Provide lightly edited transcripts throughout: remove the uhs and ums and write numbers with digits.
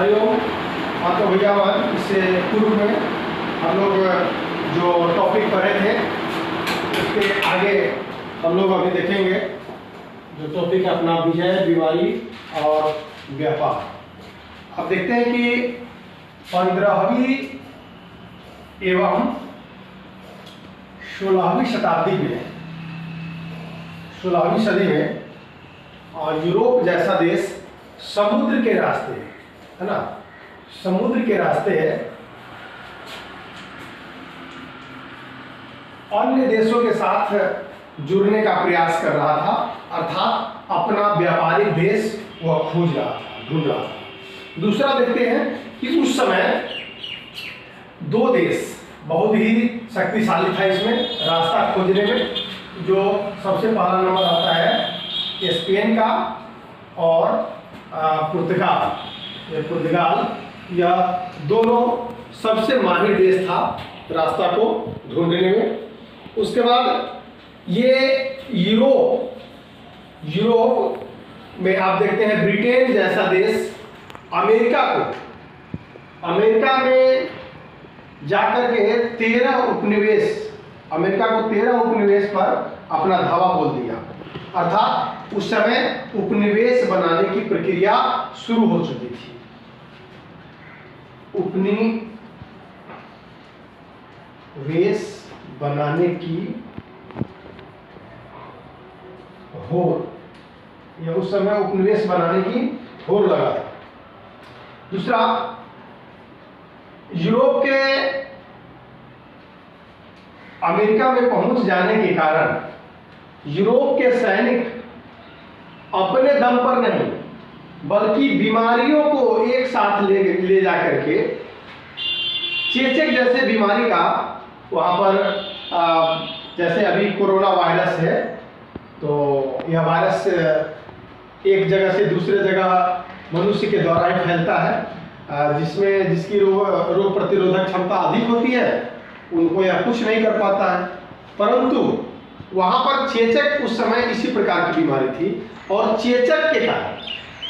हरिओम। हाँ तो भैया इससे पूर्व में हम लोग जो टॉपिक पढ़े थे उसके आगे हम लोग अभी देखेंगे जो टॉपिक है अपना विजय, बीमारी और व्यापार। अब देखते हैं कि 15वीं एवं 16वीं शताब्दी में 16वीं सदी में यूरोप जैसा देश समुद्र के रास्ते है ना, समुद्र के रास्ते अन्य देशों के साथ जुड़ने का प्रयास कर रहा था, अर्थात अपना व्यापारिक देश वह खोज रहा था, ढूंढ रहा था। दूसरा देखते हैं कि उस समय दो देश बहुत ही शक्तिशाली था इसमें रास्ता खोजने में। जो सबसे पहला नंबर आता है स्पेन का और पुर्तगाल। ये पुर्तगाल यह दोनों सबसे माहिर देश था रास्ता को ढूंढने में। उसके बाद ये यूरोप में आप देखते हैं ब्रिटेन जैसा देश अमेरिका में जाकर के 13 उपनिवेश पर अपना धावा बोल दिया। अर्थात उस समय उपनिवेश बनाने की प्रक्रिया शुरू हो चुकी थी। उपनिवेश बनाने की होड़, या उस समय उपनिवेश बनाने की होड़ लगा था। दूसरा, यूरोप के अमेरिका में पहुंच जाने के कारण यूरोप के सैनिक अपने दम पर नहीं बल्कि बीमारियों को एक साथ ले जा करके चेचक जैसे बीमारी का वहाँ पर जैसे अभी कोरोना वायरस है तो यह वायरस एक जगह से दूसरे जगह मनुष्य के द्वारा ही फैलता है, जिसकी रोग प्रतिरोधक क्षमता अधिक होती है उनको यह कुछ नहीं कर पाता है। परंतु वहाँ पर चेचक उस समय इसी प्रकार की बीमारी थी और चेचक के कारण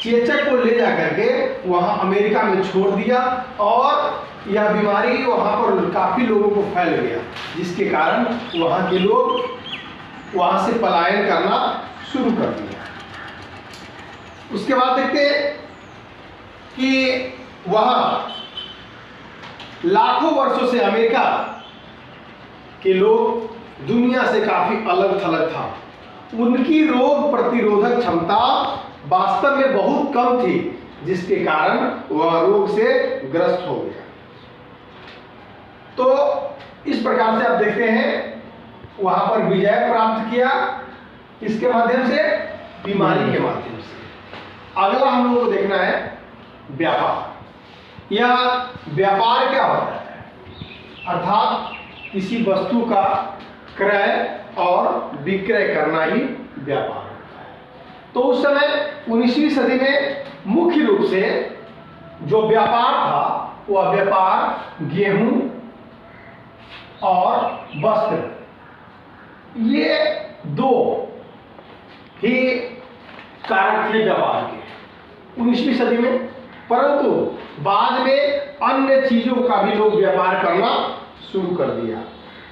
चेचक को ले जा करके वहाँ अमेरिका में छोड़ दिया और यह बीमारी वहाँ पर काफ़ी लोगों को फैल गया, जिसके कारण वहाँ के लोग वहाँ से पलायन करना शुरू कर दिया। उसके बाद देखते हैं कि वहाँ लाखों वर्षों से अमेरिका के लोग दुनिया से काफी अलग थलग था। उनकी रोग प्रतिरोधक क्षमता वास्तव में बहुत कम थी, जिसके कारण वह रोग से ग्रस्त हो गया। तो इस प्रकार से आप देखते हैं वहां पर विजय प्राप्त किया, इसके माध्यम से, बीमारी के माध्यम से। अगला हम लोगों को देखना है व्यापार। यह व्यापार क्या होता है? अर्थात किसी वस्तु का क्रय और विक्रय करना ही व्यापार होता है। तो उस समय 19वीं सदी में मुख्य रूप से जो व्यापार था वह व्यापार गेहूं और वस्त्र, ये दो ही कारक थे व्यापार के 19वीं सदी में। परंतु बाद में अन्य चीजों का भी लोग व्यापार करना शुरू कर दिया।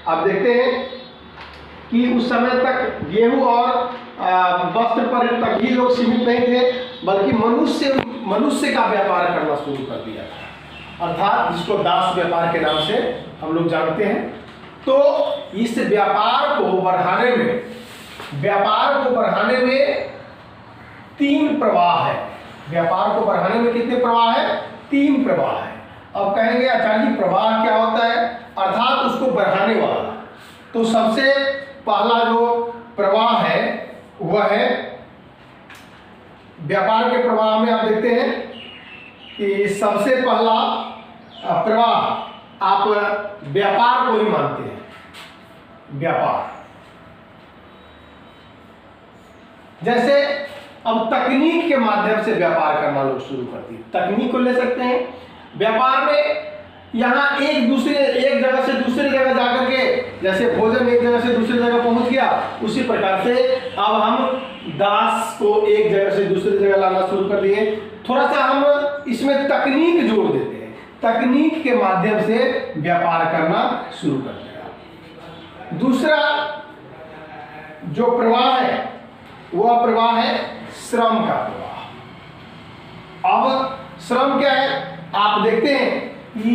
आप देखते हैं कि उस समय तक गेहूं और वस्त्र पर तक ही लोग सीमित नहीं थे, बल्कि मनुष्य का व्यापार करना शुरू कर दिया था, अर्थात जिसको दास व्यापार के नाम से हम लोग जानते हैं। तो इस व्यापार को बढ़ाने में 3 प्रवाह है। व्यापार को बढ़ाने में कितने प्रवाह है? 3 प्रवाह है। अब कहेंगे आचार्य जी प्रवाह क्या होता है? अर्थात उसको बढ़ाने वाला। तो सबसे पहला जो प्रवाह है वह है व्यापार के प्रवाह में आप देखते हैं कि सबसे पहला प्रवाह आप व्यापार को ही मानते हैं। व्यापार जैसे अब तकनीक के माध्यम से व्यापार करना लोग शुरू कर दिए। तकनीक को ले सकते हैं व्यापार में। यहाँ एक जगह से दूसरी जगह जाकर के, जैसे भोजन एक जगह से दूसरी जगह पहुंच गया, उसी प्रकार से अब हम दास को एक जगह से दूसरी जगह लाना शुरू कर दिए। थोड़ा सा हम इसमें तकनीक जोड़ देते हैं, तकनीक के माध्यम से व्यापार करना शुरू कर देगा। दूसरा जो प्रवाह है वह प्रवाह है श्रम का प्रवाह। अब श्रम क्या है, आप देखते हैं कि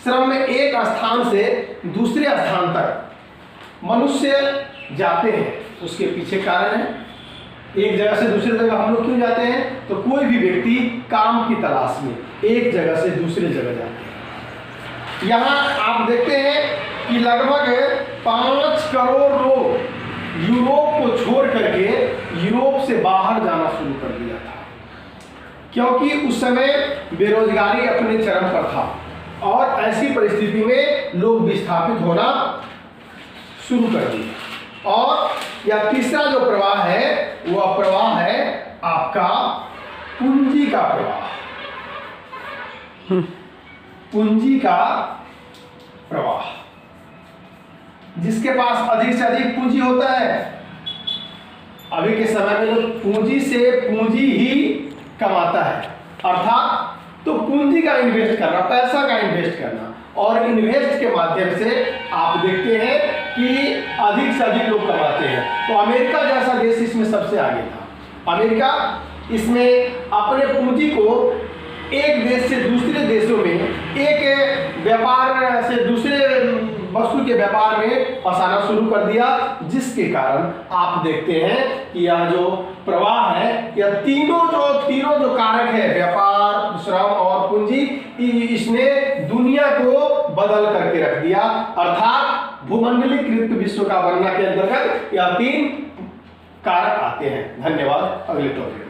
श्रम में एक स्थान से दूसरे स्थान तक मनुष्य जाते हैं, उसके पीछे कारण है। एक जगह से दूसरी जगह हम लोग क्यों जाते हैं, तो कोई भी व्यक्ति काम की तलाश में एक जगह से दूसरी जगह जाते हैं। यहाँ आप देखते हैं कि लगभग 5 करोड़ लोग यूरोप को छोड़ करके यूरोप से बाहर जाना शुरू कर दिया था, क्योंकि उस समय बेरोजगारी अपने चरम पर था और ऐसी परिस्थिति में लोग विस्थापित होना शुरू कर दिए। और यह तीसरा जो प्रवाह है वह प्रवाह है आपका पूंजी का प्रवाह, पूंजी का प्रवाह। जिसके पास अधिक से अधिक पूंजी होता है, अभी के समय में लोग पूंजी से पूंजी ही कमाता है, अर्थात तो पूंजी का इन्वेस्ट करना, पैसा का इन्वेस्ट करना, और इन्वेस्ट के माध्यम से आप देखते हैं कि अधिक से अधिक लोग कमाते हैं। तो अमेरिका जैसा देश इसमें सबसे आगे था। अमेरिका इसमें अपने पूंजी को एक देश से दूसरे देशों में, एक व्यापार से दूसरे वस्तु के व्यापार में फंसाना शुरू कर दिया, जिसके कारण आप देखते हैं कि यह जो प्रवाह है, यह तीनों जो कारक है, व्यापार, श्रम और पूंजी, इसने दुनिया को बदल करके रख दिया। अर्थात भूमंडलीकृत विश्व का बनना के अंतर्गत यह 3 कारक आते हैं। धन्यवाद। अगले टॉपिक।